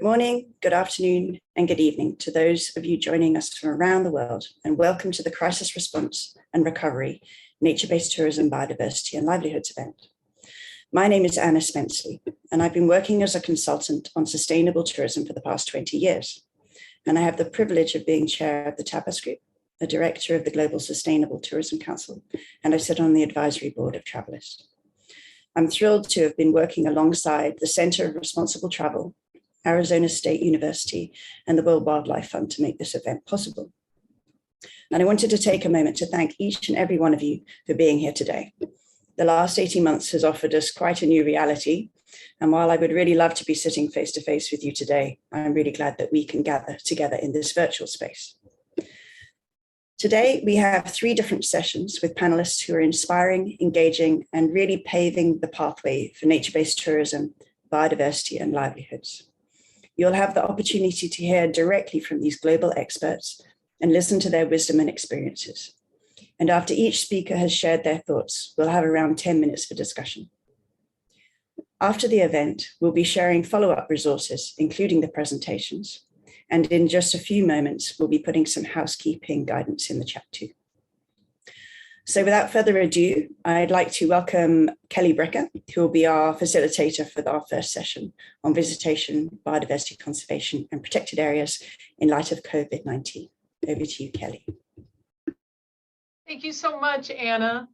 Good morning, good afternoon, and good evening to those of you joining us from around the world, and welcome to the Crisis Response and Recovery, Nature-Based Tourism, Biodiversity and Livelihoods event. My name is Anna Spenceley, and I've been working as a consultant on sustainable tourism for the past 20 years. And I have the privilege of being chair of the Tapas Group, a director of the Global Sustainable Tourism Council, and I sit on the advisory board of Panelists. I'm thrilled to have been working alongside the Center of Responsible Travel, Arizona State University, and the World Wildlife Fund to make this event possible. And I wanted to take a moment to thank each and every one of you for being here today. The last 18 months has offered us quite a new reality. And while I would really love to be sitting face to face with you today, I'm really glad that we can gather together in this virtual space. Today, we have 3 different sessions with panelists who are inspiring, engaging, and really paving the pathway for nature-based tourism, biodiversity, and livelihoods. You'll have the opportunity to hear directly from these global experts and listen to their wisdom and experiences. And after each speaker has shared their thoughts, we'll have around 10 minutes for discussion. After the event, we'll be sharing follow-up resources, including the presentations. And in just a few moments, we'll be putting some housekeeping guidance in the chat too. So without further ado, I'd like to welcome Kelly Brecker, who will be our facilitator for our first session on visitation, biodiversity conservation, and protected areas in light of COVID-19. Over to you, Kelly. Thank you so much, Anna.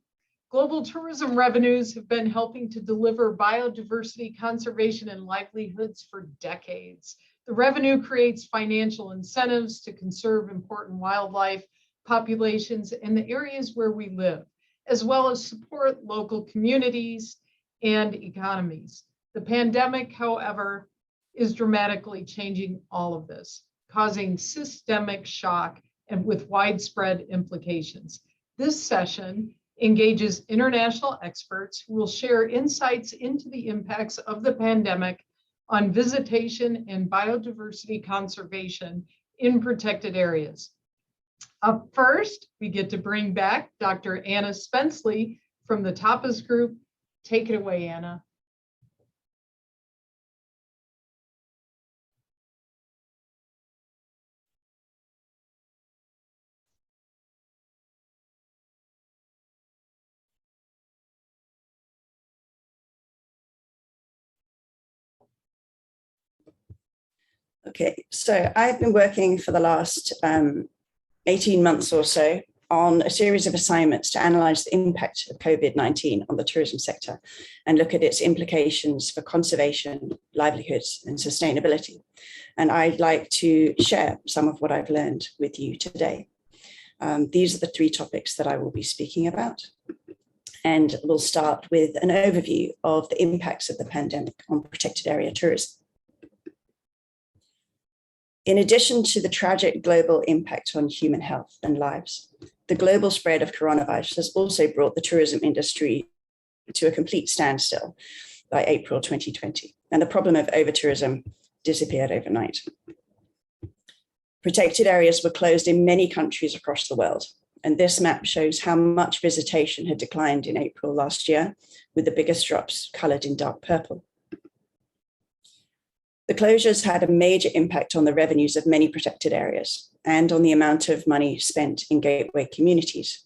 Global tourism revenues have been helping to deliver biodiversity conservation and livelihoods for decades. The revenue creates financial incentives to conserve important wildlife populations in the areas where we live, as well as support local communities and economies. The pandemic, however, is dramatically changing all of this, causing systemic shock and with widespread implications. This session engages international experts who will share insights into the impacts of the pandemic on visitation and biodiversity conservation in protected areas. Up first, we get to bring back Dr. Anna Spenceley from the Tapas Group. Take it away, Anna. Okay, so I've been working for the last 18 months or so on a series of assignments to analyze the impact of COVID-19 on the tourism sector and look at its implications for conservation, livelihoods, and sustainability. And I'd like to share some of what I've learned with you today. These are the 3 topics that I will be speaking about. And we'll start with an overview of the impacts of the pandemic on protected area tourism. In addition to the tragic global impact on human health and lives, the global spread of coronavirus has also brought the tourism industry to a complete standstill by April 2020, and the problem of over-tourism disappeared overnight. Protected areas were closed in many countries across the world, and this map shows how much visitation had declined in April last year, with the biggest drops colored in dark purple. The closures had a major impact on the revenues of many protected areas and on the amount of money spent in gateway communities.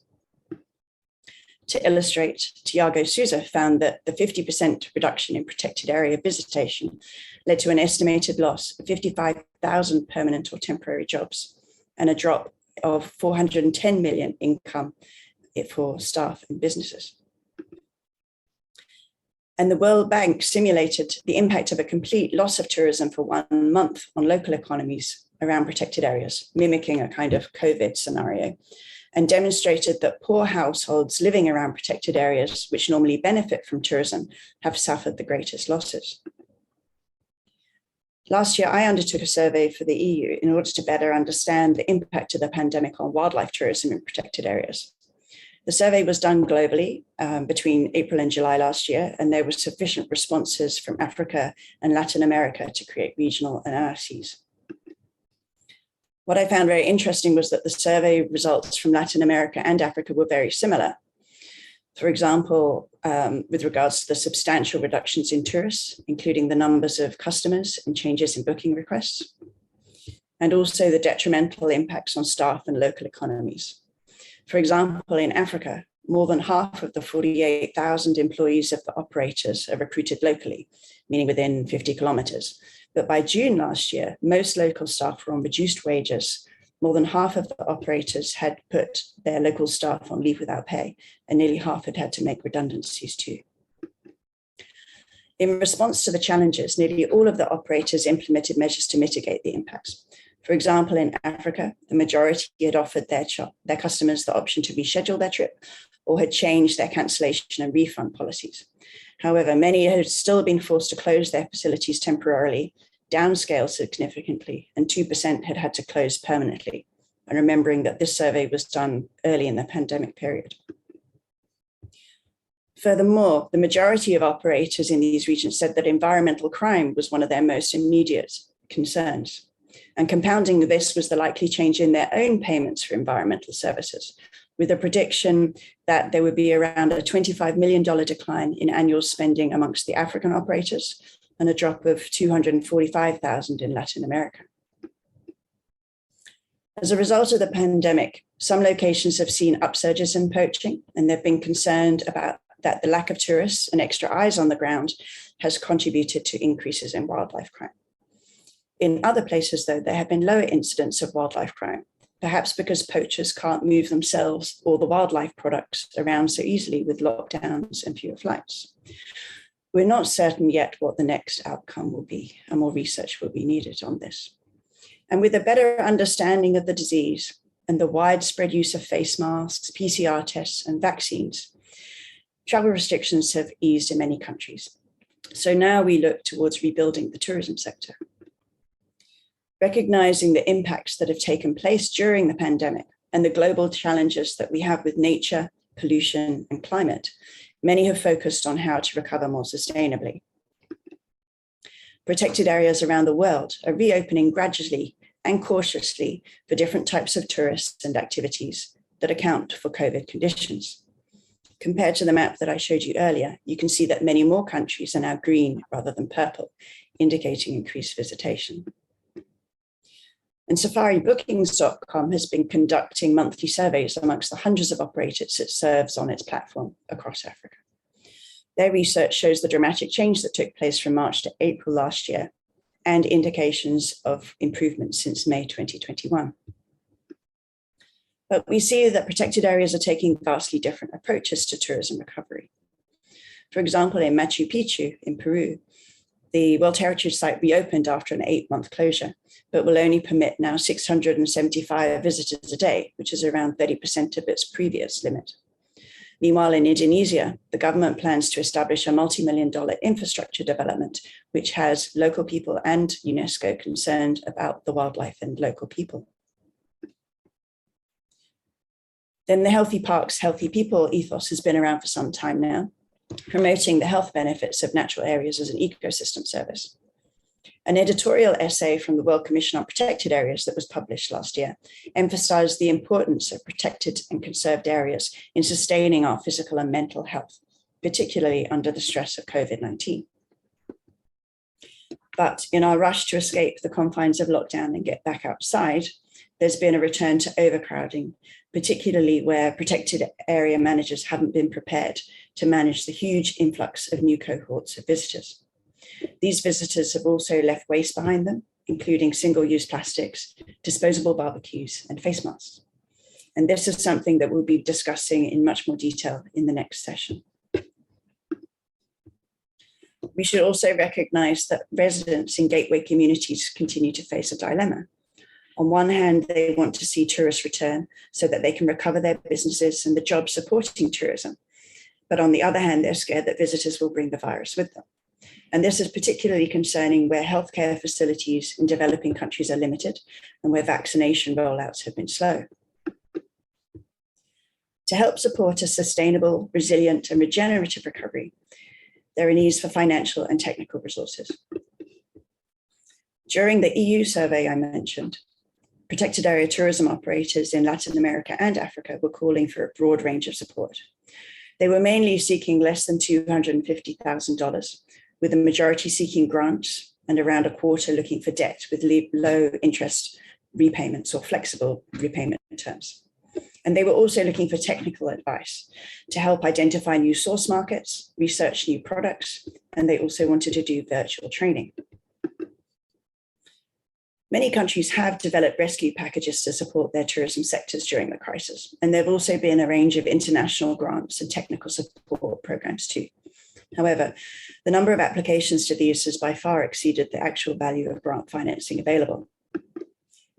To illustrate, Tiago Souza found that the 50% reduction in protected area visitation led to an estimated loss of 55,000 permanent or temporary jobs and a drop of 410 million income for staff and businesses. And the World Bank simulated the impact of a complete loss of tourism for 1 month on local economies around protected areas, mimicking a kind of COVID scenario, and demonstrated that poor households living around protected areas, which normally benefit from tourism, have suffered the greatest losses. Last year, I undertook a survey for the EU in order to better understand the impact of the pandemic on wildlife tourism in protected areas. The survey was done globally between April and July last year, and there were sufficient responses from Africa and Latin America to create regional analyses. What I found very interesting was that the survey results from Latin America and Africa were very similar. For example, with regards to the substantial reductions in tourists, including the numbers of customers and changes in booking requests, and also the detrimental impacts on staff and local economies. For example, in Africa, more than half of the 48,000 employees of the operators are recruited locally, meaning within 50 kilometers. But by June last year, most local staff were on reduced wages. More than half of the operators had put their local staff on leave without pay, and nearly half had had to make redundancies too. In response to the challenges, nearly all of the operators implemented measures to mitigate the impacts. For example, in Africa, the majority had offered their customers the option to reschedule their trip or had changed their cancellation and refund policies. However, many had still been forced to close their facilities temporarily, downscale significantly, and 2% had had to close permanently. And remembering that this survey was done early in the pandemic period. Furthermore, the majority of operators in these regions said that environmental crime was one of their most immediate concerns. And compounding this was the likely change in their own payments for environmental services, with a prediction that there would be around a $25 million decline in annual spending amongst the African operators and a drop of 245,000 in Latin America. As a result of the pandemic, some locations have seen upsurges in poaching, and they've been concerned about that the lack of tourists and extra eyes on the ground has contributed to increases in wildlife crime. In other places, though, there have been lower incidents of wildlife crime, perhaps because poachers can't move themselves or the wildlife products around so easily with lockdowns and fewer flights. We're not certain yet what the next outcome will be, and more research will be needed on this. And with a better understanding of the disease and the widespread use of face masks, PCR tests, and vaccines, travel restrictions have eased in many countries. So now we look towards rebuilding the tourism sector. Recognizing the impacts that have taken place during the pandemic and the global challenges that we have with nature, pollution, and climate, many have focused on how to recover more sustainably. Protected areas around the world are reopening gradually and cautiously for different types of tourists and activities that account for COVID conditions. Compared to the map that I showed you earlier, you can see that many more countries are now green rather than purple, indicating increased visitation. And SafariBookings.com has been conducting monthly surveys amongst the hundreds of operators it serves on its platform across Africa. Their research shows the dramatic change that took place from March to April last year and indications of improvement since May 2021. But we see that protected areas are taking vastly different approaches to tourism recovery. For example, in Machu Picchu in Peru, the World Heritage Site reopened after an 8-month closure, but will only permit now 675 visitors a day, which is around 30% of its previous limit. Meanwhile, in Indonesia, the government plans to establish a multi-million-dollar infrastructure development, which has local people and UNESCO concerned about the wildlife and local people. Then the Healthy Parks, Healthy People ethos has been around for some time now, promoting the health benefits of natural areas as an ecosystem service. An editorial essay from the World Commission on Protected Areas that was published last year emphasized the importance of protected and conserved areas in sustaining our physical and mental health, particularly under the stress of COVID-19. But in our rush to escape the confines of lockdown and get back outside, there's been a return to overcrowding, particularly where protected area managers haven't been prepared to manage the huge influx of new cohorts of visitors. These visitors have also left waste behind them, including single-use plastics, disposable barbecues, and face masks. And this is something that we'll be discussing in much more detail in the next session. We should also recognize that residents in gateway communities continue to face a dilemma. On one hand, they want to see tourists return so that they can recover their businesses and the jobs supporting tourism. But on the other hand, they're scared that visitors will bring the virus with them. And this is particularly concerning where healthcare facilities in developing countries are limited and where vaccination rollouts have been slow. To help support a sustainable, resilient, and regenerative recovery, there are needs for financial and technical resources. During the EU survey I mentioned, protected area tourism operators in Latin America and Africa were calling for a broad range of support. They were mainly seeking less than $250,000, with the majority seeking grants and around a quarter looking for debt with low interest repayments or flexible repayment terms. And they were also looking for technical advice to help identify new source markets, research new products, and they also wanted to do virtual training. Many countries have developed rescue packages to support their tourism sectors during the crisis, and there have also been a range of international grants and technical support programs too. However, the number of applications to these has by far exceeded the actual value of grant financing available.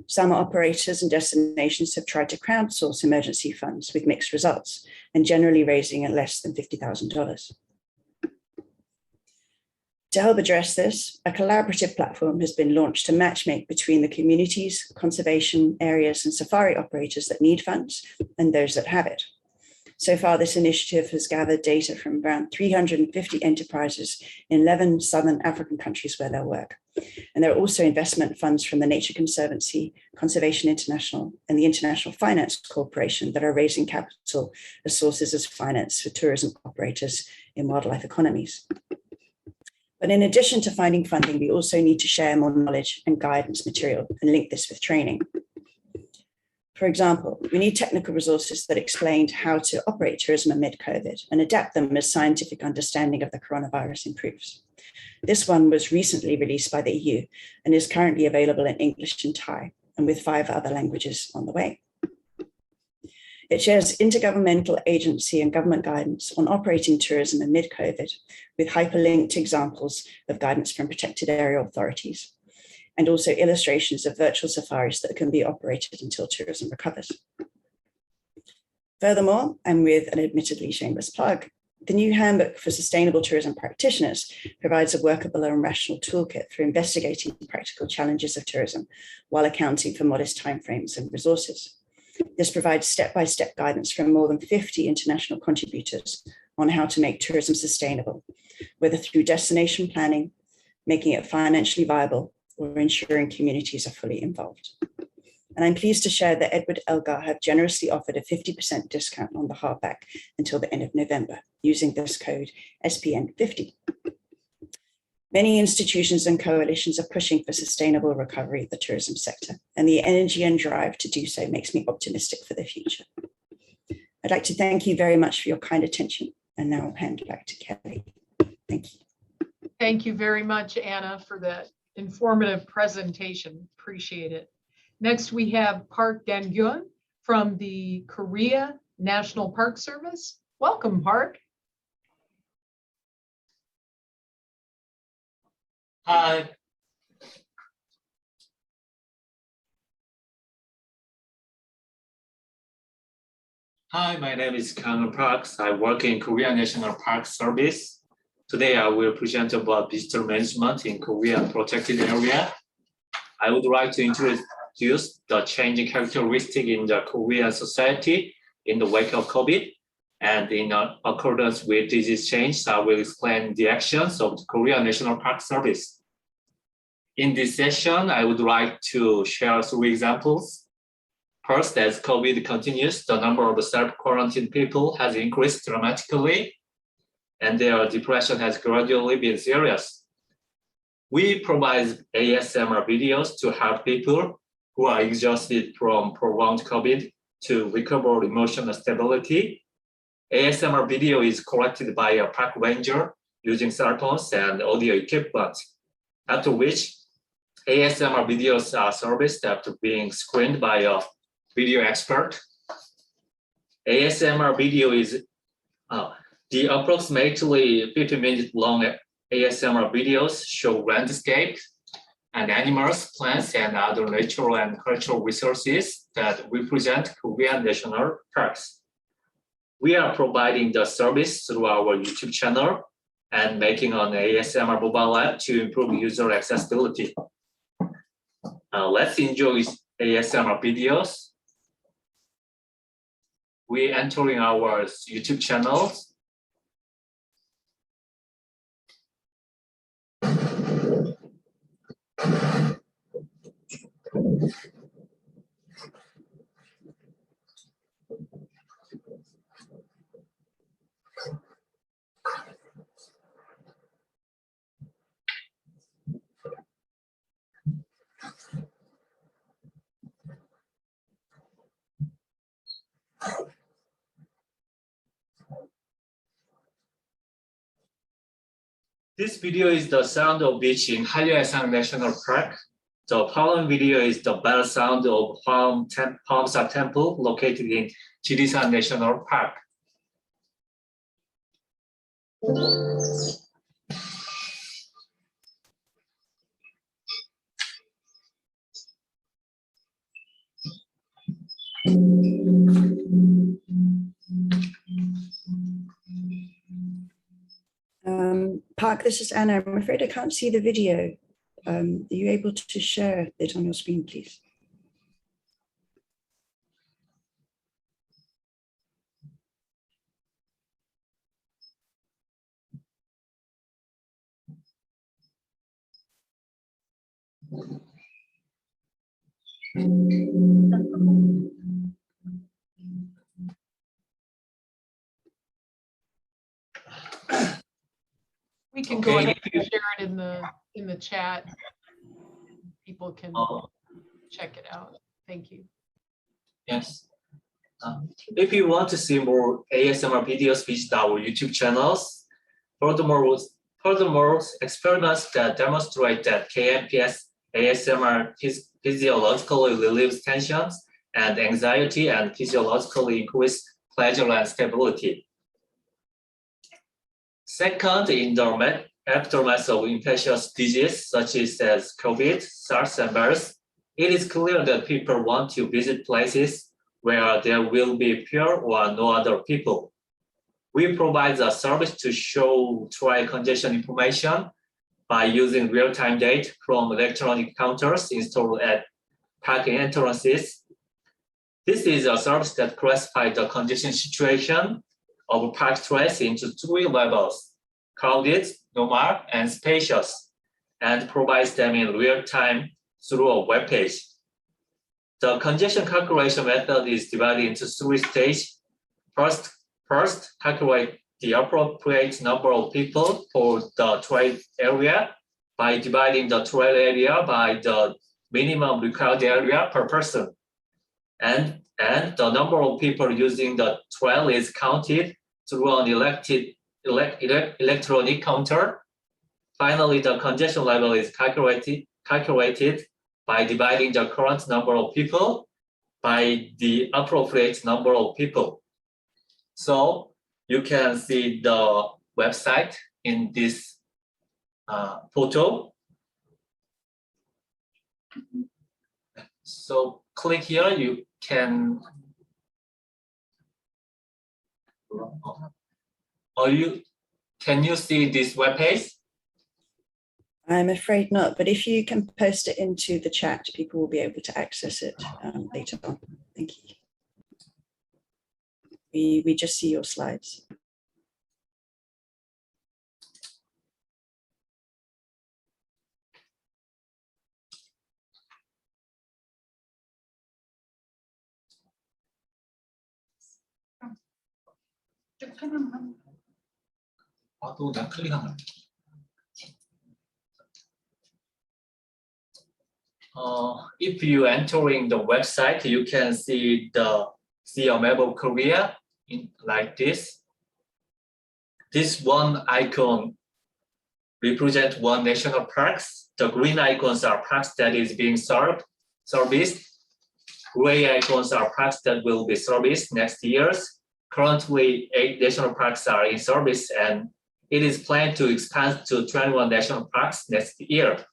Some operators and destinations have tried to crowdsource emergency funds with mixed results and generally raising at less than $50,000. To help address this, a collaborative platform has been launched to matchmake between the communities, conservation areas, and safari operators that need funds and those that have it. So far, this initiative has gathered data from around 350 enterprises in 11 Southern African countries where they work. And there are also investment funds from the Nature Conservancy, Conservation International, and the International Finance Corporation that are raising capital as sources of finance for tourism operators in wildlife economies. But in addition to finding funding, we also need to share more knowledge and guidance material and link this with training. For example, we need technical resources that explain how to operate tourism amid COVID and adapt them as scientific understanding of the coronavirus improves. This one was recently released by the EU and is currently available in English and Thai, and with 5 other languages on the way. It shares intergovernmental agency and government guidance on operating tourism amid COVID, with hyperlinked examples of guidance from protected area authorities, and also illustrations of virtual safaris that can be operated until tourism recovers. Furthermore, and with an admittedly shameless plug, the new Handbook for Sustainable Tourism Practitioners provides a workable and rational toolkit for investigating practical challenges of tourism while accounting for modest timeframes and resources. This provides step-by-step guidance from more than 50 international contributors on how to make tourism sustainable, whether through destination planning, making it financially viable, or ensuring communities are fully involved. And I'm pleased to share that Edward Elgar have generously offered a 50% discount on the hardback until the end of November, using this code SPN50. Many institutions and coalitions are pushing for sustainable recovery of the tourism sector, and the energy and drive to do so makes me optimistic for the future. I'd like to thank you very much for your kind attention, and now I'll hand back to Kelly. Thank you. Thank you very much, Anna, for that informative presentation. Appreciate it. Next, we have Park Gang-eun from the Korea National Park Service. Welcome, Park. Hi. Hi, my name is Gang-eun Park. I work in Korea National Park Service. Today, I will present about visitor management in Korea protected area. I would like to introduce the changing characteristic in the Korean society in the wake of COVID. And in accordance with disease change, I will explain the actions of the Korea National Park Service. In this session, I would like to share 3 examples. First, as COVID continues, the number of self-quarantined people has increased dramatically, and their depression has gradually been serious. We provide ASMR videos to help people who are exhausted from prolonged COVID to recover emotional stability. ASMR video is collected by a park ranger using cell phones and audio equipment, after which ASMR videos are serviced after being screened by a video expert. ASMR video is the approximately 50-minute long ASMR videos show landscape and animals, plants, and other natural and cultural resources that represent Korean national parks. We are providing the service through our YouTube channel and making an ASMR mobile app to improve user accessibility. Let's enjoy ASMR videos. We entering our YouTube channel. This video is the sound of beach in Han류해상 National Park. The following video is the bell sound of Hwamsa Temple located in Jirishan National Park. Park, this is Anna. I'm afraid I can't see the video. Are you able to share it on your screen, please? We can go ahead and share it in the chat. People can check it out. Thank you. Yes. If you want to see more ASMR videos, visit our YouTube channels. Furthermore, experiments that demonstrate that KNPS ASMR physiologically relieves tensions and anxiety and physiologically increase pleasure and stability. Second, in the aftermath of infectious disease such as COVID, SARS, and MERS, it is clear that people want to visit places where there will be fewer or no other people. We provide a service to show trial congestion information by using real-time data from electronic counters installed at parking entrances. This is a service that classifies the congestion situation of park stress into 3 levels: crowded, normal, and spacious, and provides them in real time through a web page. The congestion calculation method is divided into 3 stages. First, calculate the appropriate number of people for the trail area by dividing the trail area by the minimum required area per person. And the number of people using the trail is counted through an electronic counter. Finally, the congestion level is calculated by dividing the current number of people by the appropriate number of people. So you can see the website in this photo. So click here, you can can you see this web page? I'm afraid not, but if you can post it into the chat, people will be able to access it later on. Thank you. We just see your slides. If you entering the website, you can see a map of Korea like this. This one icon represents 1 national parks. The green icons are parks that is being serviced. Gray icons are parks that will be serviced next years. Currently, 8 national parks are in service, and it is planned to expand to 21 national parks next year.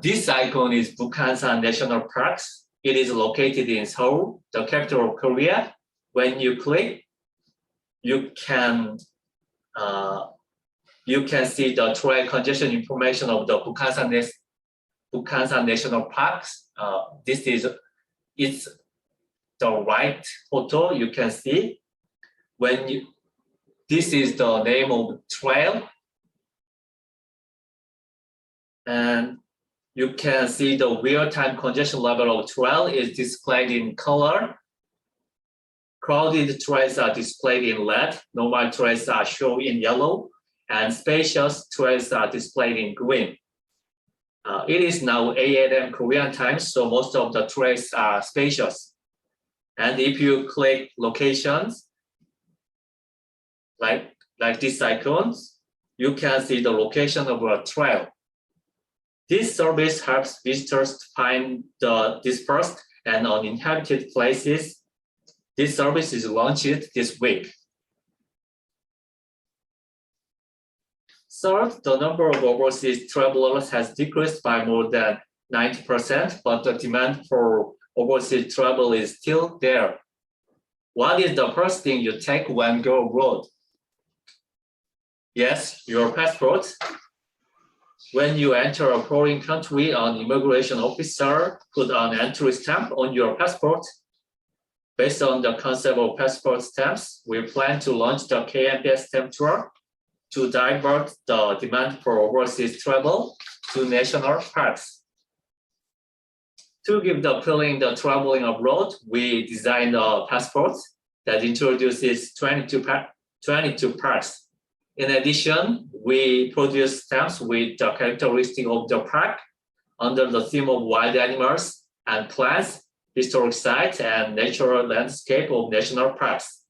This icon is Bukhansan National Parks. It is located in Seoul, the capital of Korea. When you click, you can see the trail congestion information of the Bukhansan National Parks. It's the right photo you can see. This is the name of the trail, and you can see the real-time congestion level of trail is displayed in color. Crowded trails are displayed in red, normal trails are shown in yellow, and spacious trails are displayed in green. It is now 8 a.m. Korean time, so most of the trails are spacious. And if you click locations, like these icons, you can see the location of a trail. This service helps visitors to find the dispersed and uninhabited places. This service is launched this week. Third, the number of overseas travelers has decreased by more than 90%, but the demand for overseas travel is still there. What is the first thing you take when go abroad? Yes, your passport. When you enter a foreign country, an immigration officer put an entry stamp on your passport. Based on the concept of passport stamps, we plan to launch the KMPS stamp tour to divert the demand for overseas travel to national parks. To give the feeling of traveling abroad, we designed a passport that introduces 22 parks. In addition, we produce stamps with the characteristic of the park under the theme of wild animals and plants, historic sites, and natural landscape of national parks.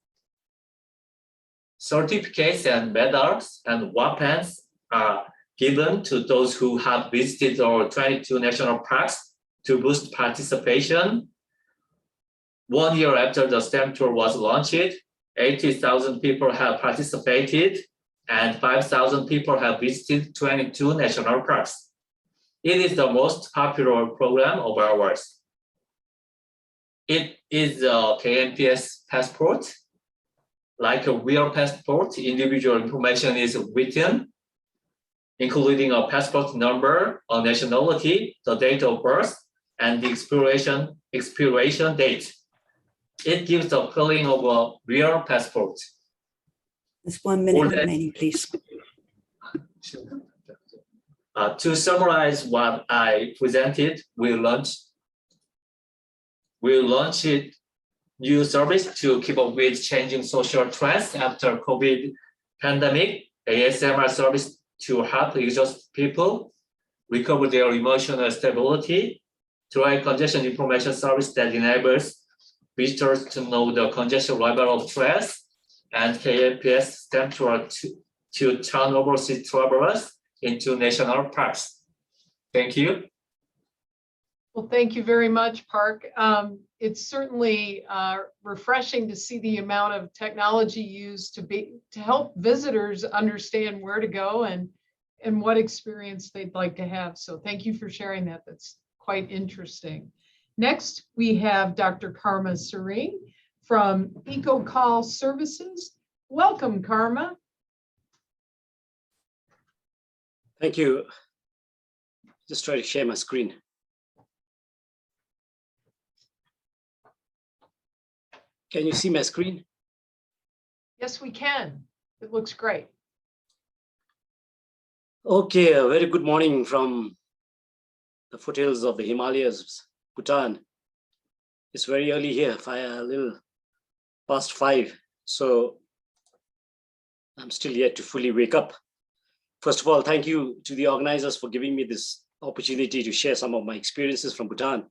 Certificates and medals and weapons are given to those who have visited our 22 national parks to boost participation. 1 year after the stamp tour was launched, 80,000 people have participated and 5,000 people have visited 22 national parks. It is the most popular program of ours. It is a KMPS passport. Like a real passport, individual information is written, including a passport number, a nationality, the date of birth, and the expiration date. It gives the feeling of a real passport. There's 1 minute remaining, please. To summarize what I presented, we launched new service to keep up with changing social trends after COVID pandemic, ASMR service to help exhausted people recover their emotional stability, dry congestion information service that enables visitors to know the congestion level of trails, and KMPS stamp tour to turn overseas travelers into national parks. Thank you. Well, thank you very much, Park. It's certainly refreshing to see the amount of technology used to help visitors understand where to go and what experience they'd like to have. So thank you for sharing that. That's quite interesting. Next, we have Dr. Karma Tshering from EcoCall Services. Welcome, Karma. Thank you. Just try to share my screen. Can you see my screen? Yes, we can. It looks great. Okay, a very good morning from the foothills of the Himalayas, Bhutan. It's very early here, a little past 5. So I'm still yet to fully wake up. First of all, thank you to the organizers for giving me this opportunity to share some of my experiences from Bhutan.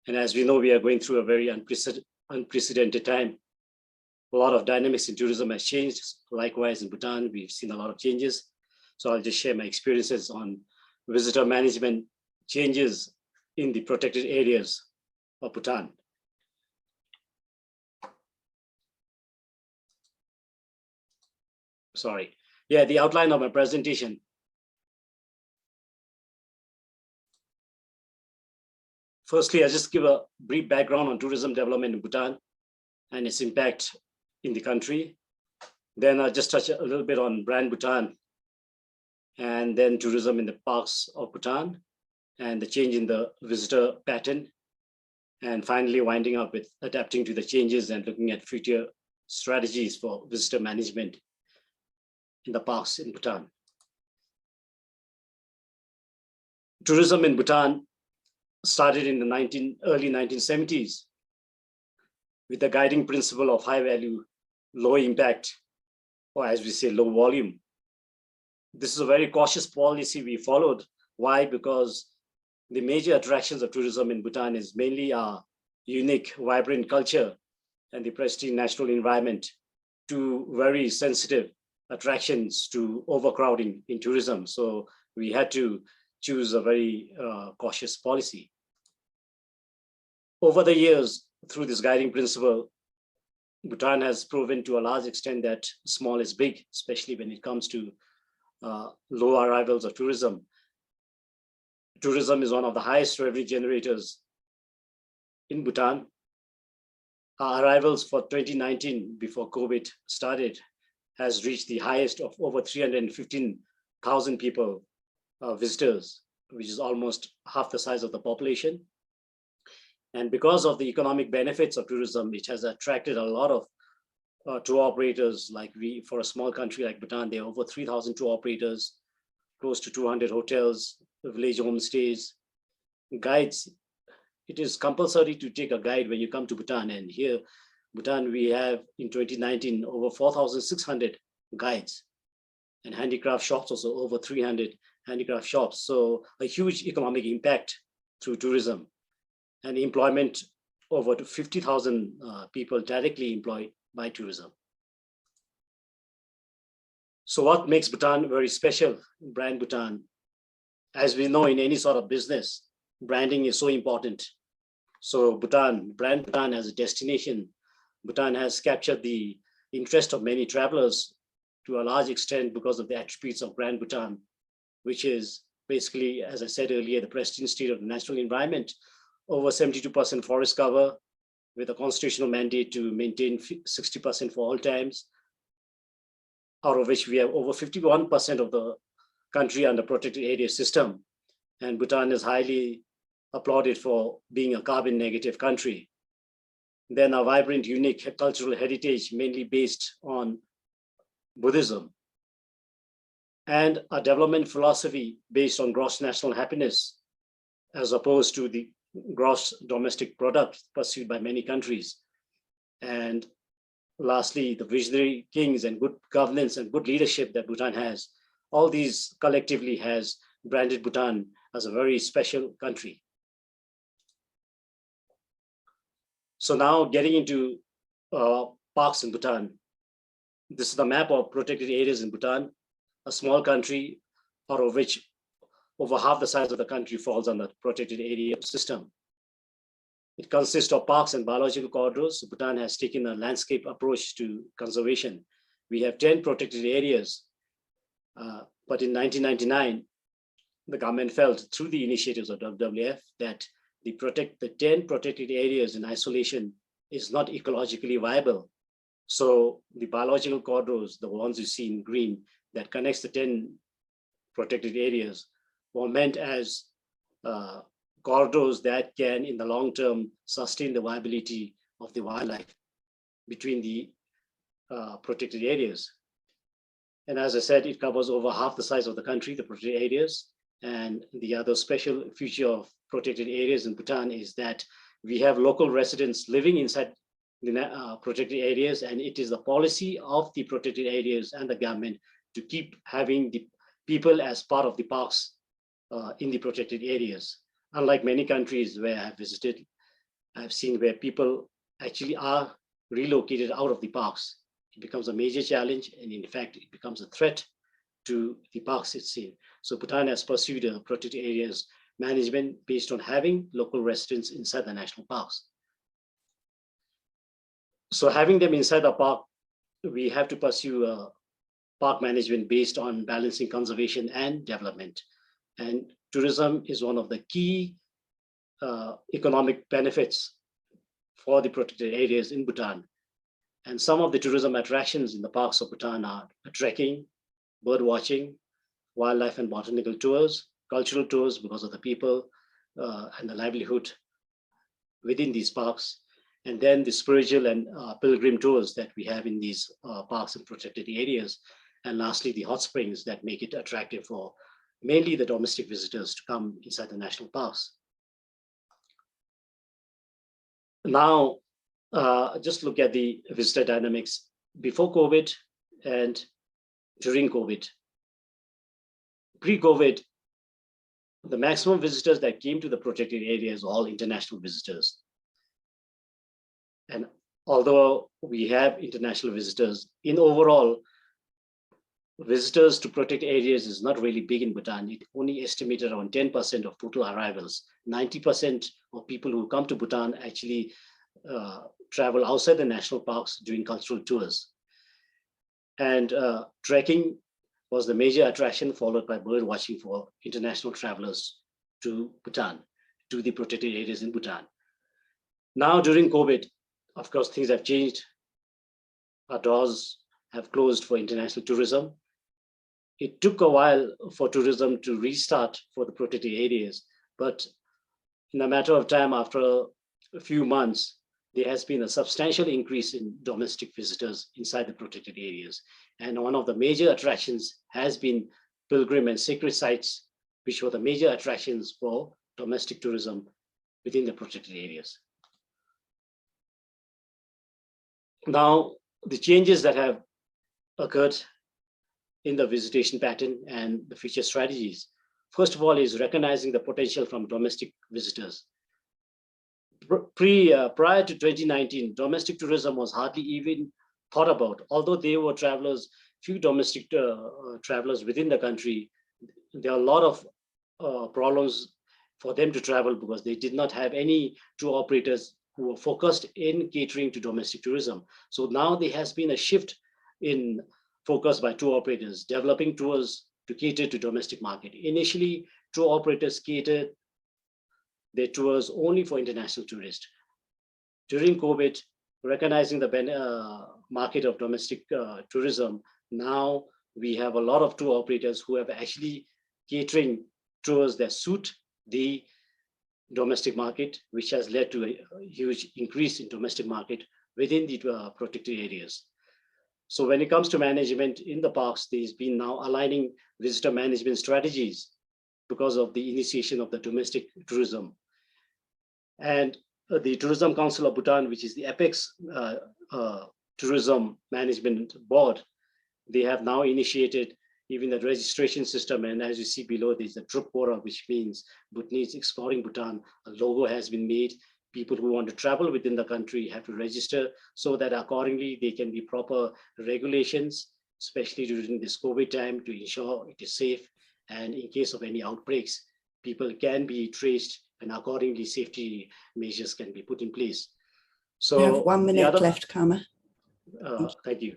And as we know, we are going through a very unprecedented time. A lot of dynamics in tourism has changed. Likewise, in Bhutan, we've seen a lot of changes. So I'll just share my experiences on visitor management changes in the protected areas of Bhutan. Sorry. Yeah, the outline of my presentation. Firstly, I'll just give a brief background on tourism development in Bhutan and its impact in the country. Then I'll just touch a little bit on brand Bhutan, and then tourism in the parks of Bhutan and the change in the visitor pattern. And finally, winding up with adapting to the changes and looking at future strategies for visitor management in the parks in Bhutan. Tourism in Bhutan started in the early 1970s with the guiding principle of high value, low impact, or as we say, low volume. This is a very cautious policy we followed. Why? Because the major attractions of tourism in Bhutan is mainly our unique, vibrant culture and the pristine natural environment, two very sensitive attractions to overcrowding in tourism. So we had to choose a very cautious policy. Over the years, through this guiding principle, Bhutan has proven to a large extent that small is big, especially when it comes to low arrivals of tourism. Tourism is one of the highest revenue generators in Bhutan. Our arrivals for 2019, before COVID started, has reached the highest of over 315,000 people, visitors, which is almost half the size of the population. And because of the economic benefits of tourism, it has attracted a lot of tour operators. Like for a small country like Bhutan, there are over 3,000 tour operators, close to 200 hotels, village homestays, guides. It is compulsory to take a guide when you come to Bhutan. And here, Bhutan, we have in 2019, over 4,600 guides, and handicraft shops, also over 300 handicraft shops. So a huge economic impact through tourism, and employment over to 50,000 people directly employed by tourism. So what makes Bhutan very special, brand Bhutan? As we know, in any sort of business, branding is so important. So brand Bhutan as a destination, Bhutan has captured the interest of many travelers to a large extent because of the attributes of brand Bhutan, which is basically, as I said earlier, the pristine state of the natural environment, over 72% forest cover, with a constitutional mandate to maintain 60% for all times, out of which we have over 51% of the country under protected area system. And Bhutan is highly applauded for being a carbon negative country. Then a vibrant, unique cultural heritage, mainly based on Buddhism, and a development philosophy based on gross national happiness, as opposed to the gross domestic product pursued by many countries. And lastly, the visionary kings and good governance and good leadership that Bhutan has. All these collectively has branded Bhutan as a very special country. So now getting into parks in Bhutan. This is the map of protected areas in Bhutan, a small country, out of which over half the size of the country falls under the protected area system. It consists of parks and biological corridors. Bhutan has taken a landscape approach to conservation. We have 10 protected areas, but in 1999, the government felt through the initiatives of WWF that the 10 protected areas in isolation is not ecologically viable. So the biological corridors, the ones you see in green, that connects the 10 protected areas, were meant as corridors that can, in the long term, sustain the viability of the wildlife between the protected areas. And as I said, it covers over half the size of the country, the protected areas. And the other special feature of protected areas in Bhutan is that we have local residents living inside the protected areas, and it is the policy of the protected areas and the government to keep having the people as part of the parks in the protected areas. Unlike many countries where I've visited, I've seen where people actually are relocated out of the parks. It becomes a major challenge, and in fact, it becomes a threat to the parks it's in. So Bhutan has pursued a protected areas management based on having local residents inside the national parks. So having them inside the park, we have to pursue park management based on balancing conservation and development. And tourism is one of the key economic benefits for the protected areas in Bhutan. And some of the tourism attractions in the parks of Bhutan are trekking, bird watching, wildlife and botanical tours, cultural tours because of the people and the livelihood within these parks, and then the spiritual and pilgrim tours that we have in these parks and protected areas. And lastly, the hot springs that make it attractive for mainly the domestic visitors to come inside the national parks. Now, just look at the visitor dynamics before COVID and during COVID. Pre-COVID, the maximum visitors that came to the protected areas were all international visitors. And although we have international visitors, in overall, visitors to protected areas is not really big in Bhutan. It only estimated around 10% of total arrivals. 90% of people who come to Bhutan actually travel outside the national parks during cultural tours. And trekking was the major attraction, followed by bird watching for international travelers to Bhutan, to the protected areas in Bhutan. Now during COVID, of course, things have changed. Our doors have closed for international tourism. It took a while for tourism to restart for the protected areas, but in a matter of time, after a few months, there has been a substantial increase in domestic visitors inside the protected areas. And one of the major attractions has been pilgrim and sacred sites, which were the major attractions for domestic tourism within the protected areas. Now, the changes that have occurred in the visitation pattern and the future strategies, first of all, is recognizing the potential from domestic visitors. Prior to 2019, domestic tourism was hardly even thought about. Although there were travelers, few domestic travelers within the country, there are a lot of problems for them to travel because they did not have any tour operators who were focused in catering to domestic tourism. So now there has been a shift in focus by tour operators, developing tours to cater to domestic market. Initially, tour operators catered their tours only for international tourists. During COVID, recognizing the market of domestic tourism, now we have a lot of tour operators who have actually catering tours that suit the domestic market, which has led to a huge increase in domestic market within the protected areas. So when it comes to management in the parks, there's been now aligning visitor management strategies because of the initiation of the domestic tourism. And the Tourism Council of Bhutan, which is the apex tourism management board, they have now initiated even the registration system. And as you see below, there's a Drup Quora, which means Bhutanese exploring Bhutan. A logo has been made. People who want to travel within the country have to register so that accordingly there can be proper regulations, especially during this COVID time, to ensure it is safe. And in case of any outbreaks, people can be traced and accordingly safety measures can be put in place. So we have 1 minute left, Karma. Thank you.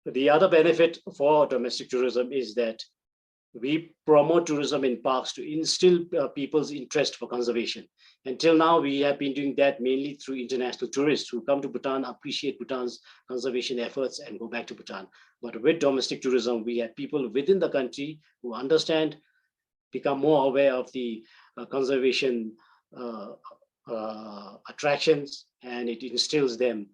The other benefit for domestic tourism is that we promote tourism in parks to instill people's interest for conservation. Until now, we have been doing that mainly through international tourists who come to Bhutan, appreciate Bhutan's conservation efforts and go back to Bhutan. But with domestic tourism, we have people within the country who understand, become more aware of the conservation attractions, and it instills them,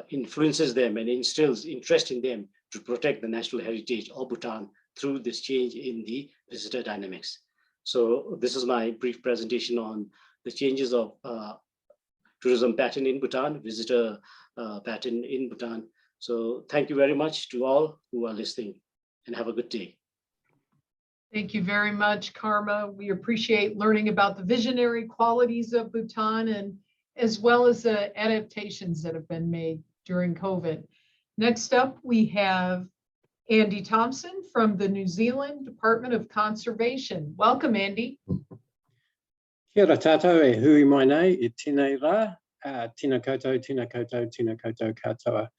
influences them and instills interest in them to protect the national heritage of Bhutan through this change in the visitor dynamics. So this is my brief presentation on the changes of tourism pattern in Bhutan, visitor pattern in Bhutan. So thank you very much to all who are listening, and have a good day. Thank you very much, Karma. We appreciate learning about the visionary qualities of Bhutan, and as well as the adaptations that have been made during COVID. Next up, we have Andy Thompson from the New Zealand Department of Conservation. Welcome, Andy. Kia ora tātou e hui mai nei, e tēnei rā, tēnā koutou, tēnā koutou, tēnā koutou katoa.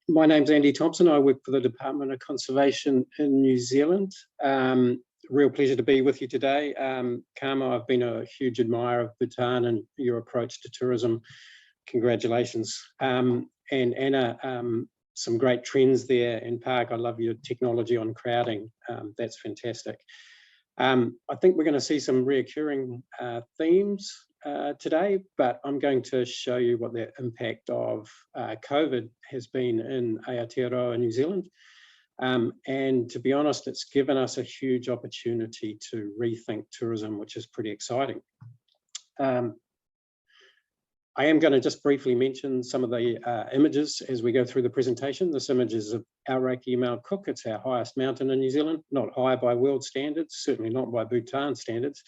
My name's Andy Thompson. I work for the Department of Conservation in New Zealand. Real pleasure to be with you today. Karma, I've been a huge admirer of Bhutan and your approach to tourism. Congratulations. And Anna, some great trends there in Park. I love your technology on crowding. That's fantastic. I think we're going to see some reoccurring themes today, but I'm going to show you what the impact of COVID has been in Aotearoa, New Zealand. And to be honest, it's given us a huge opportunity to rethink tourism, which is pretty exciting. I am going to just briefly mention some of the images as we go through the presentation. This image is of Aoraki Mount Cook. It's our highest mountain in New Zealand, not high by world standards, certainly not by Bhutan standards,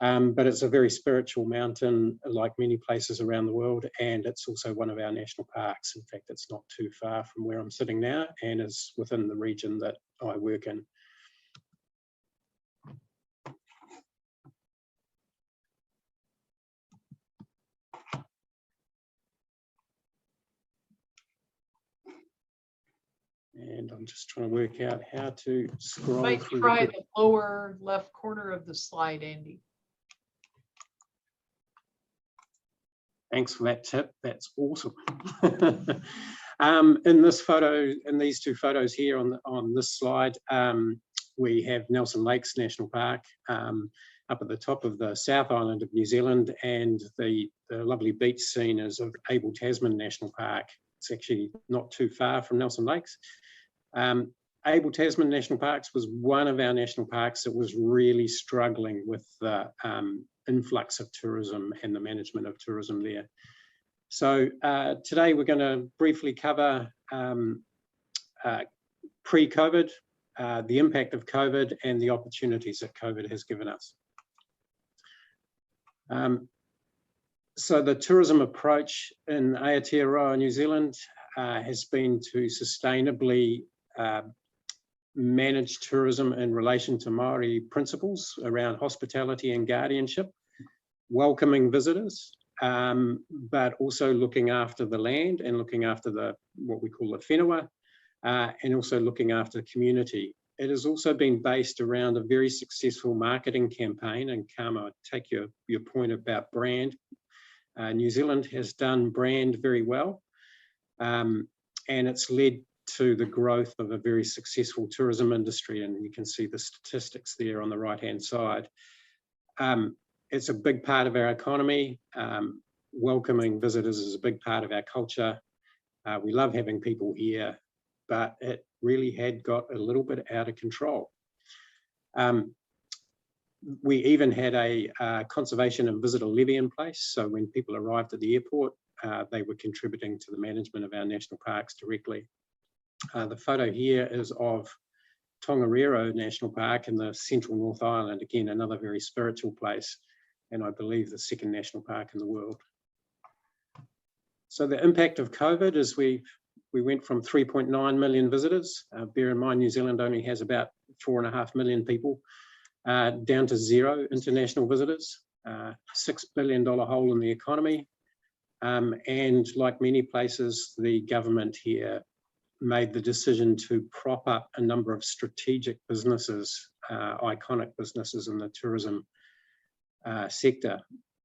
But it's a very spiritual mountain, like many places around the world, and it's also one of our national parks. In fact, it's not too far from where I'm sitting now and is within the region that I work in. And I'm just trying to work out how to scroll Might through. try the lower left corner of the slide, Andy. Thanks for that tip. That's awesome. In this photo, in these two photos here on this slide, we have Nelson Lakes National Park up at the top of the South Island of New Zealand, and the lovely beach scene is of Abel Tasman National Park. It's actually not too far from Nelson Lakes. Abel Tasman National Parks was one of our national parks that was really struggling with the influx of tourism and the management of tourism there. So today we're going to briefly cover pre-COVID, the impact of COVID and the opportunities that COVID has given us. So the tourism approach in Aotearoa, New Zealand, has been to sustainably manage tourism in relation to Māori principles around hospitality and guardianship, welcoming visitors, but also looking after the land and looking after what we call the whenua, and also looking after the community. It has also been based around a very successful marketing campaign, and Karma, I take your point about brand. New Zealand has done brand very well, and it's led to the growth of a very successful tourism industry, and you can see the statistics there on the right-hand side. It's a big part of our economy. Welcoming visitors is a big part of our culture. We love having people here, but it really had got a little bit out of control. We even had a conservation and visitor levy in place, so when people arrived at the airport, they were contributing to the management of our national parks directly. The photo here is of Tongariro National Park in the central North Island, again, another very spiritual place, and I believe the second national park in the world. So the impact of COVID is we went from 3.9 million visitors. Bear in mind, New Zealand only has about 4.5 million people, down to 0 international visitors, $6 billion hole in the economy. And like many places, the government here made the decision to prop up a number of strategic businesses, iconic businesses in the tourism sector.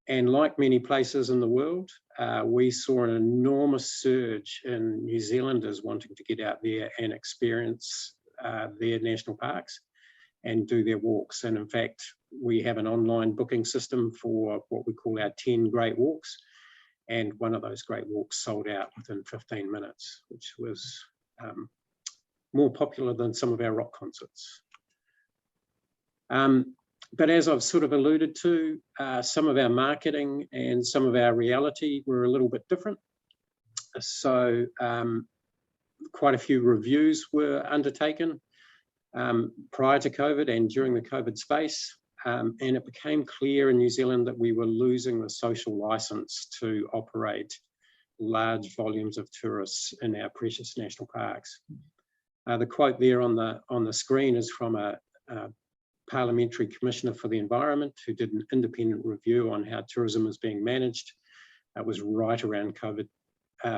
And like many places in the world, we saw an enormous surge in New Zealanders wanting to get out there and experience their national parks and do their walks. And in fact, we have an online booking system for what we call our 10 great walks. And one of those great walks sold out within 15 minutes, which was more popular than some of our rock concerts. But as I've sort of alluded to, some of our marketing and some of our reality were a little bit different. So quite a few reviews were undertaken prior to COVID and during the COVID space. And it became clear in New Zealand that we were losing the social license to operate large volumes of tourists in our precious national parks. The quote there on the screen is from a Parliamentary Commissioner for the Environment who did an independent review on how tourism is being managed. It was right around COVID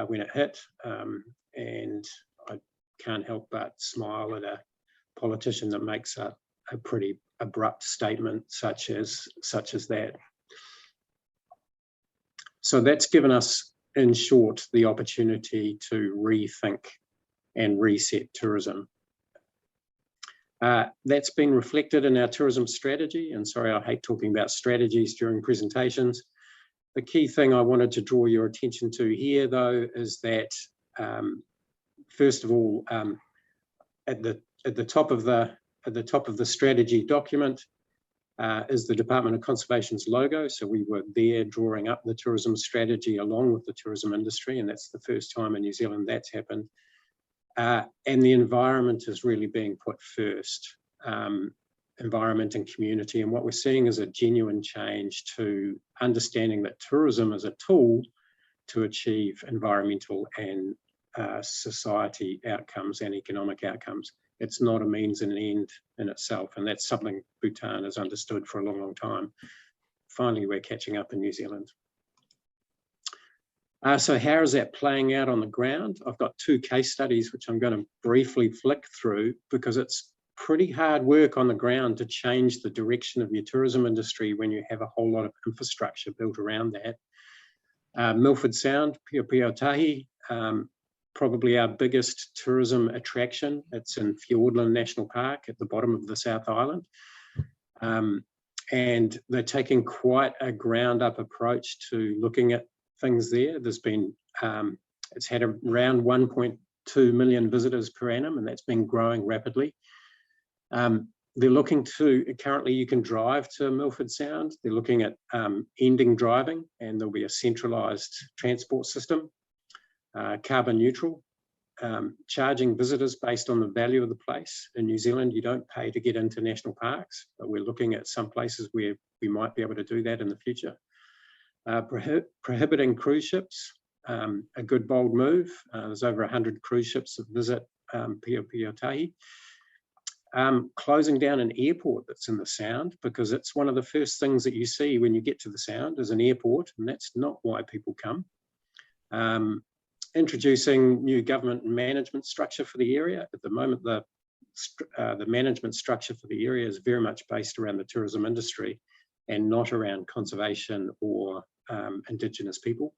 when it hit, and I can't help but smile at a politician that makes a pretty abrupt statement such as that. So that's given us, in short, the opportunity to rethink and reset tourism. That's been reflected in our tourism strategy, and sorry, I hate talking about strategies during presentations. The key thing I wanted to draw your attention to here, though, is that first of all, at the top of the strategy document is the Department of Conservation's logo. So we were there drawing up the tourism strategy along with the tourism industry, and that's the first time in New Zealand that's happened. And the environment is really being put first. environment and community. And what we're seeing is a genuine change to understanding that tourism is a tool to achieve environmental and society outcomes and economic outcomes. It's not a means and an end in itself. And that's something Bhutan has understood for a long, long time. Finally, we're catching up in New Zealand. So how is that playing out on the ground? I've got 2 case studies, which I'm going to briefly flick through because it's pretty hard work on the ground to change the direction of your tourism industry when you have a whole lot of infrastructure built around that. Milford Sound, Piopiaotahi, probably our biggest tourism attraction. It's in Fiordland National Park at the bottom of the South Island. And they're taking quite a ground up approach to looking at things there. There's been, it's had around 1.2 million visitors per annum, and that's been growing rapidly. They're looking to, currently you can drive to Milford Sound. They're looking at ending driving, and there'll be a centralised transport system, carbon neutral, charging visitors based on the value of the place. In New Zealand, you don't pay to get into national parks, but we're looking at some places where we might be able to do that in the future. Prohibiting cruise ships, a good bold move. There's over 100 cruise ships that visit Piopiaotahi. Closing down an airport that's in the Sound, because it's one of the first things that you see when you get to the Sound is an airport, and that's not why people come. Introducing new government and management structure for the area. At the moment, the management structure for the area is very much based around the tourism industry and not around conservation or Indigenous people.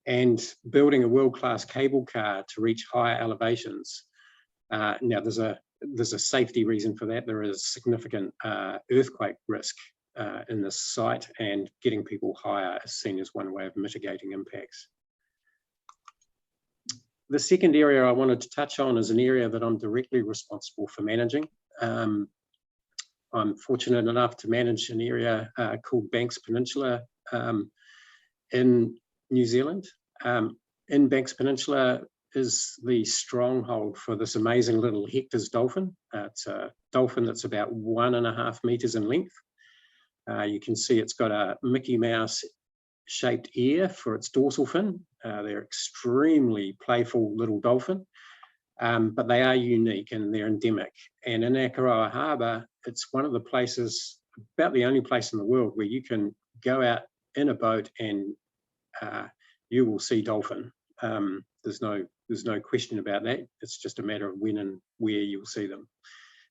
And building a world-class cable car to reach higher elevations. Now, there's a safety reason for that. There is significant earthquake risk in this site, and getting people higher is seen as one way of mitigating impacts. The second area I wanted to touch on is an area that I'm directly responsible for managing. I'm fortunate enough to manage an area called Banks Peninsula in New Zealand. In Banks Peninsula is the stronghold for this amazing little Hector's dolphin. It's a dolphin that's about 1.5 meters in length. You can see it's got a Mickey Mouse shaped ear for its dorsal fin. They're extremely playful little dolphin, but they are unique and they're endemic. And in Akaroa Harbour, it's one of the places, about the only place in the world where you can go out in a boat and you will see dolphin. There's no question about that. It's just a matter of when and where you will see them.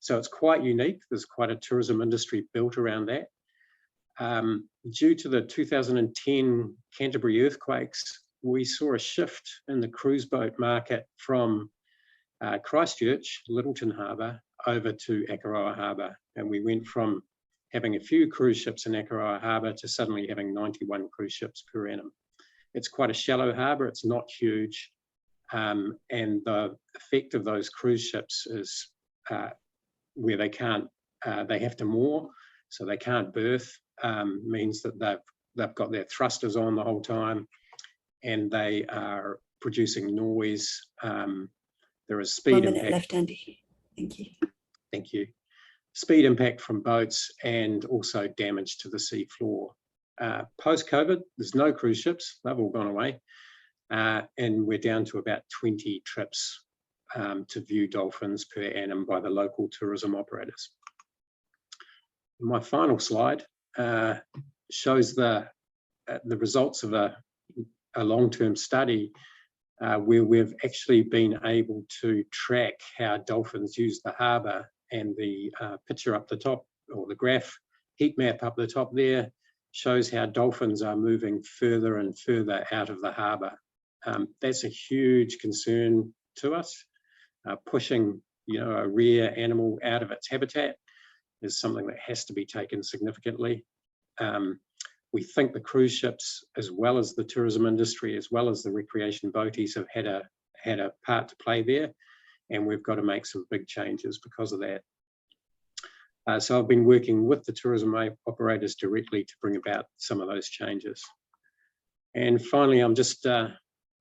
So it's quite unique. There's quite a tourism industry built around that. Due to the 2010 Canterbury earthquakes, we saw a shift in the cruise boat market from Christchurch, Littleton Harbour, over to Akaroa Harbour. And we went from having a few cruise ships in Akaroa Harbour to suddenly having 91 cruise ships per annum. It's quite a shallow harbour, it's not huge. And the effect of those cruise ships is where they can't, they have to moor, so they can't berth, means that they've got their thrusters on the whole time and they are producing noise. There is speed 1 minute impact. left, Andy. Thank you. Thank you. Speed impact from boats and also damage to the sea floor. Post-COVID, there's no cruise ships, they've all gone away. And we're down to about 20 trips to view dolphins per annum by the local tourism operators. My final slide shows the results of a long-term study where we've actually been able to track how dolphins use the harbour, and the picture up the top, or the graph heat map up the top there, shows how dolphins are moving further and further out of the harbour. That's a huge concern to us. Pushing, a rare animal out of its habitat is something that has to be taken significantly. We think the cruise ships, as well as the tourism industry, as well as the recreation boaties, have had a part to play there, and we've got to make some big changes because of that. So I've been working with the tourism operators directly to bring about some of those changes. And finally, I'm just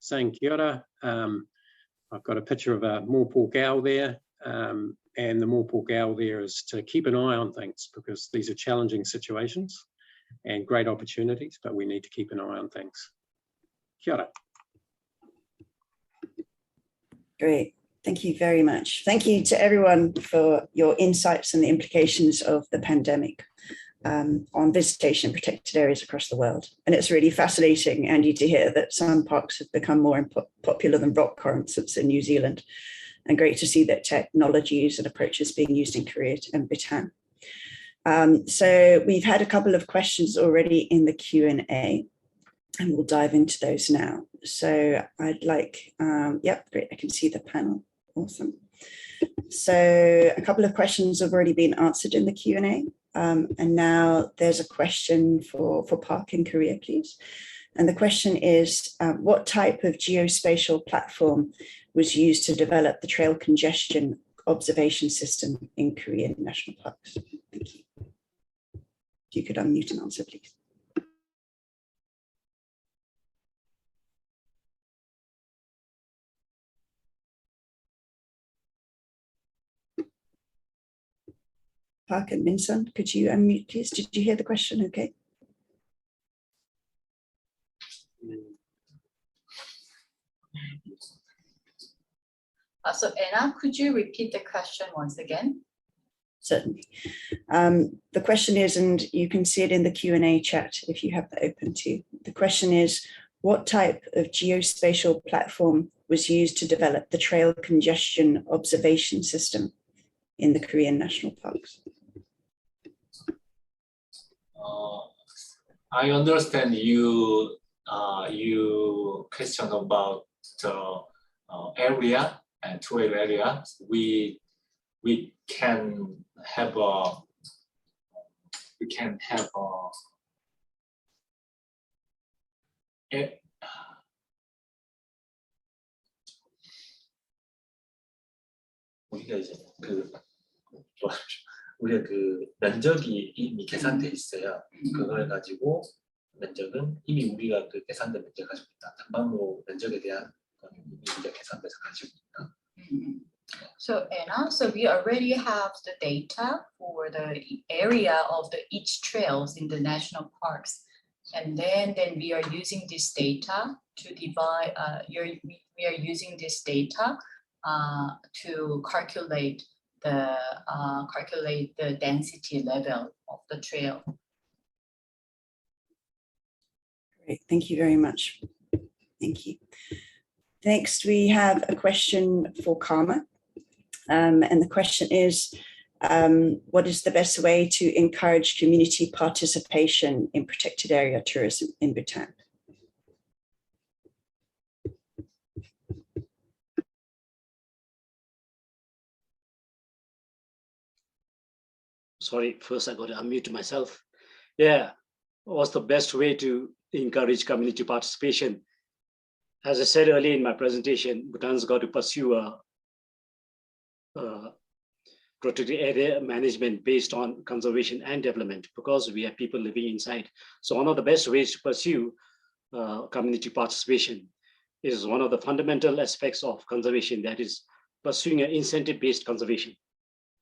saying kia ora. I've got a picture of a moorpork owl there. And the mōpō gal there is to keep an eye on things, because these are challenging situations and great opportunities, but we need to keep an eye on things. Kia ora. Great. Thank you very much. Thank you to everyone for your insights and the implications of the pandemic on visitation in protected areas across the world. And it's really fascinating, Andy, to hear that some parks have become more popular than rock concerts in New Zealand, and great to see that technologies and approaches being used in Korea and Bhutan. So we've had a couple of questions already in the Q&A, and we'll dive into those now. So I'd like, yep, great, I can see the panel. Awesome. So a couple of questions have already been answered in the Q&A. And now there's a question for Park in Korea, please. And the question is, what type of geospatial platform was used to develop the trail congestion observation system in Korean national parks? Thank you. If you could unmute and answer, please. Park and Minsun, could you unmute, please? Did you hear the question? Okay. So Anna, could you repeat the question once again? Certainly. The question is, and you can see it in the Q&A chat if you have that open too. The question is, what type of geospatial platform was used to develop the trail congestion observation system in the Korean national parks? I understand you question about the area and trail area. We can have a 우리가 그 면적이 이미 계산돼 있어요. 그걸 가지고 면적은 이미 우리가 그 계산된 면적 가지고 있다. 단방로 면적에 대한 거는 이미 우리가 계산돼서 가지고 있다. So Anna, so we already have the data for the area of each trails in the national parks, and then we are using this data to divide. We are using this data to calculate the density level of the trail. Great, thank you very much. Thank you. Next, we have a question for Karma. And the question is, what is the best way to encourage community participation in protected area tourism in Bhutan? Sorry, first I got to unmute myself. Yeah, what's the best way to encourage community participation? As I said earlier in my presentation, Bhutan's got to pursue a protected area management based on conservation and development, because we have people living inside. So one of the best ways to pursue community participation is one of the fundamental aspects of conservation, that is pursuing an incentive-based conservation.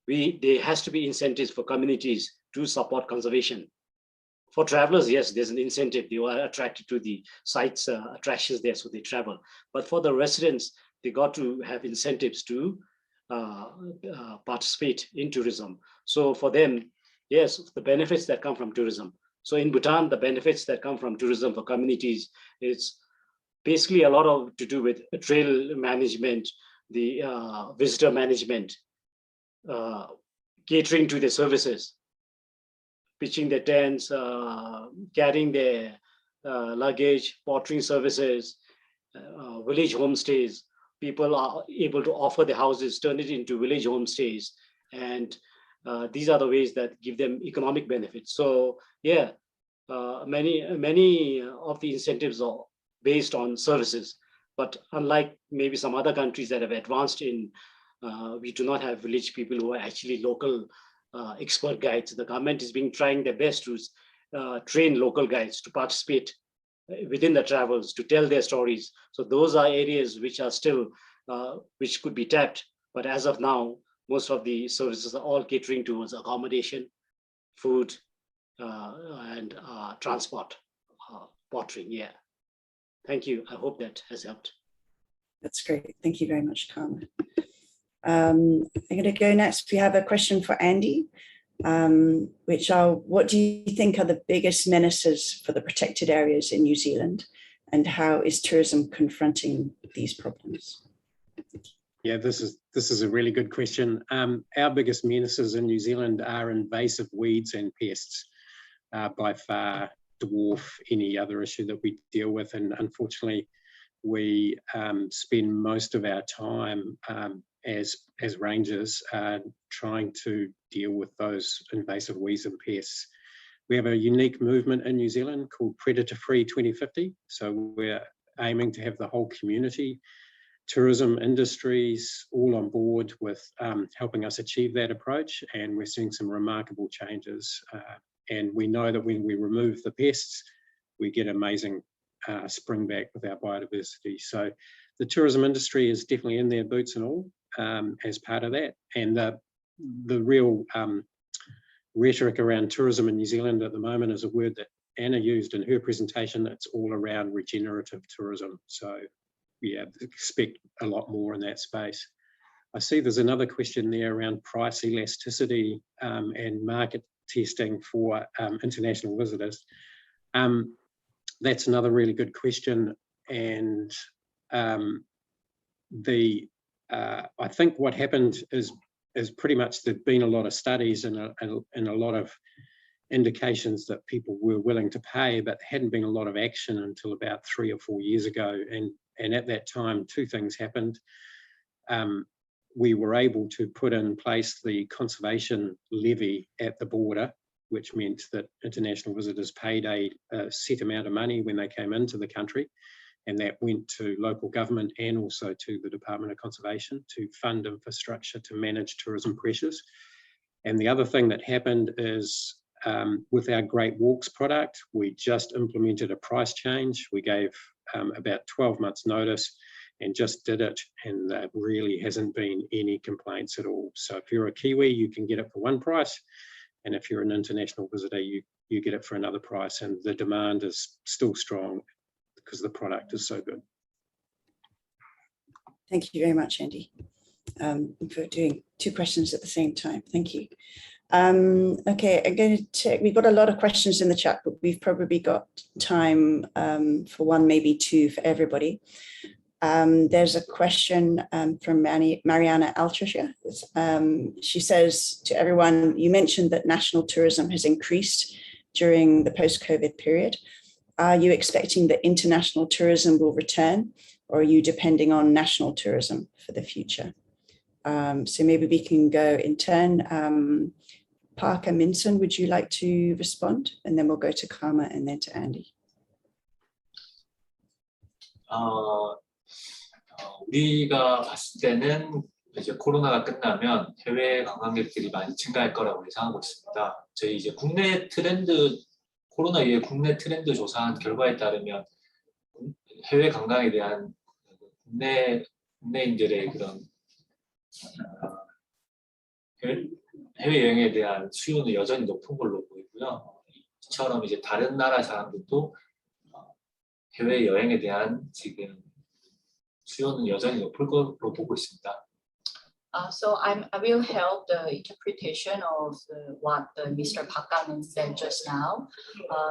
There has to be incentives for communities to support conservation. For travelers, yes, there's an incentive. They are attracted to the sites, attractions there, so they travel. But for the residents, they got to have incentives to participate in tourism. So for them, yes, the benefits that come from tourism. So in Bhutan, the benefits that come from tourism for communities, it's basically a lot of to do with trail management, the visitor management, catering to their services, pitching their tents, carrying their luggage, portering services, village homestays. People are able to offer their houses, turn it into village homestays. And these are the ways that give them economic benefits. So yeah, many of the incentives are based on services. But unlike maybe some other countries that have advanced in, we do not have village people who are actually local expert guides. The government is trying their best to train local guides to participate within the travels, to tell their stories. So those are areas which are still, which could be tapped. But as of now, most of the services are all catering towards accommodation, food, and transport, pottery. Yeah. Thank you. I hope that has helped. That's great. Thank you very much, Karma. I'm going to go next. We have a question for Andy, which are, what do you think are the biggest menaces for the protected areas in New Zealand, and how is tourism confronting these problems? Yeah, this is a really good question. Our biggest menaces in New Zealand are invasive weeds and pests, by far dwarf any other issue that we deal with. And unfortunately, we spend most of our time as rangers trying to deal with those invasive weeds and pests. We have a unique movement in New Zealand called Predator Free 2050. So we're aiming to have the whole community, tourism industries, all on board with helping us achieve that approach. And we're seeing some remarkable changes. And we know that when we remove the pests, we get amazing spring back with our biodiversity. So the tourism industry is definitely in their boots and all as part of that. And the real rhetoric around tourism in New Zealand at the moment is a word that Anna used in her presentation. It's all around regenerative tourism. So yeah, expect a lot more in that space. I see there's another question there around price elasticity and market testing for international visitors. That's another really good question. And I think what happened is pretty much there've been a lot of studies and a lot of indications that people were willing to pay, but hadn't been a lot of action until about 3 or 4 years ago. And at that time, two things happened. We were able to put in place the conservation levy at the border, which meant that international visitors paid a set amount of money when they came into the country. And that went to local government and also to the Department of Conservation to fund infrastructure to manage tourism pressures. And the other thing that happened is with our Great Walks product, we just implemented a price change. We gave about 12 months notice and just did it. And there really hasn't been any complaints at all. So if you're a Kiwi, you can get it for one price. And if you're an international visitor, you get it for another price. And the demand is still strong because the product is so good. Thank you very much, Andy, for doing two questions at the same time. Thank you. Okay, I'm going to check. We've got a lot of questions in the chat, but we've probably got time for one, maybe two for everybody. There's a question from Mariana Altricia. She says to everyone, you mentioned that national tourism has increased during the post-COVID period. Are you expecting that international tourism will return, or are you depending on national tourism for the future? So maybe we can go in turn. Parker Minson, would you like to respond? And then we'll go to Karma and then to Andy. 우리가 봤을 때는 이제 코로나가 끝나면 해외 관광객들이 많이 증가할 거라고 예상하고 있습니다. 저희 이제 국내 트렌드, 코로나 이후에 국내 트렌드 조사한 결과에 따르면 해외 관광에 대한 국내인들의 그런 해외 여행에 대한 수요는 여전히 높은 걸로 보이고요. 이처럼 이제 다른 나라 사람들도 해외 여행에 대한 지금 수요는 여전히 높을 걸로 보고 있습니다. So I will help the interpretation of what Mr. Pakaman said just now.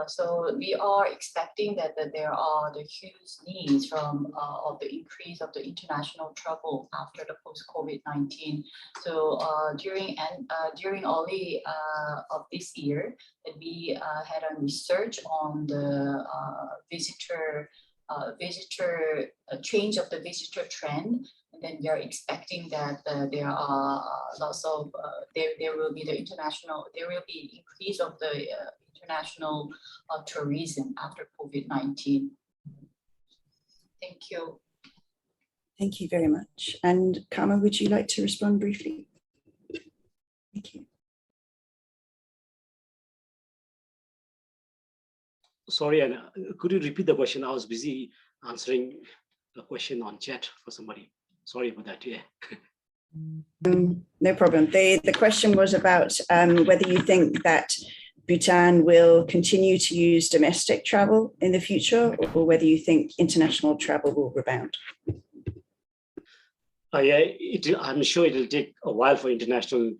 So we are expecting that there are the huge needs from of the increase of the international travel after the post-COVID-19. So during early of this year, we had a research on the change of the visitor trend. Then we are expecting that there are lots of there will be increase of the international tourism after COVID-19. Thank you. Thank you very much. And Karma, would you like to respond briefly? Thank you. Sorry, Anna, could you repeat the question? I was busy answering a question on chat for somebody. Sorry about that, yeah. No problem. The question was about whether you think that Bhutan will continue to use domestic travel in the future, or whether you think international travel will rebound. I'm sure it'll take a while for international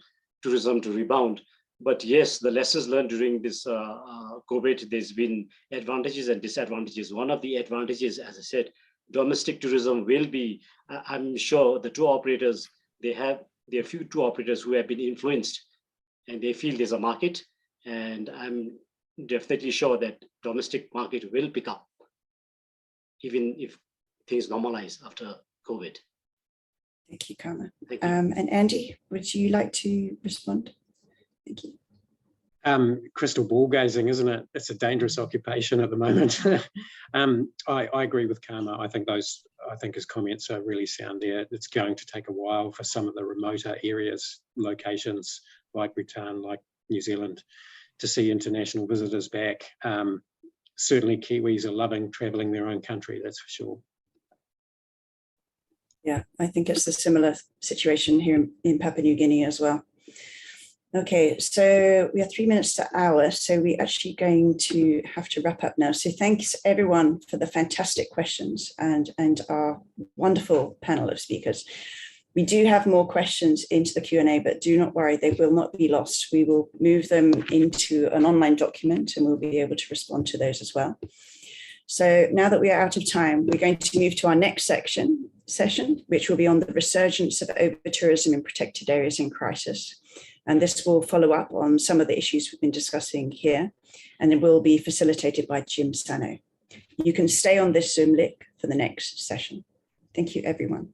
tourism to rebound. But yes, the lessons learned during this COVID, there's been advantages and disadvantages. One of the advantages, as I said, domestic tourism will be, I'm sure the tour operators, there are few tour operators who have been influenced and they feel there's a market. And I'm definitely sure that domestic market will pick up, even if things normalize after COVID. Thank you, Karma. Thank you. And Andy, would you like to respond? Thank you. Crystal ball gazing, isn't it? It's a dangerous occupation at the moment. I agree with Karma. I think his comments are really sound there. It's going to take a while for some of the remoter areas, locations like Bhutan, like New Zealand, to see international visitors back. Certainly Kiwis are loving traveling their own country, that's for sure. Yeah, I think it's a similar situation here in Papua New Guinea as well. Okay, so we are 3 minutes to hour, so we're actually going to have to wrap up now. So thanks everyone for the fantastic questions and our wonderful panel of speakers. We do have more questions into the Q&A, but do not worry, they will not be lost. We will move them into an online document and we'll be able to respond to those as well. So now that we are out of time, we're going to move to our next session, which will be on the resurgence of over-tourism in protected areas in crisis. And this will follow up on some of the issues we've been discussing here, and it will be facilitated by Jim Sano. You can stay on this Zoom link for the next session. Thank you, everyone.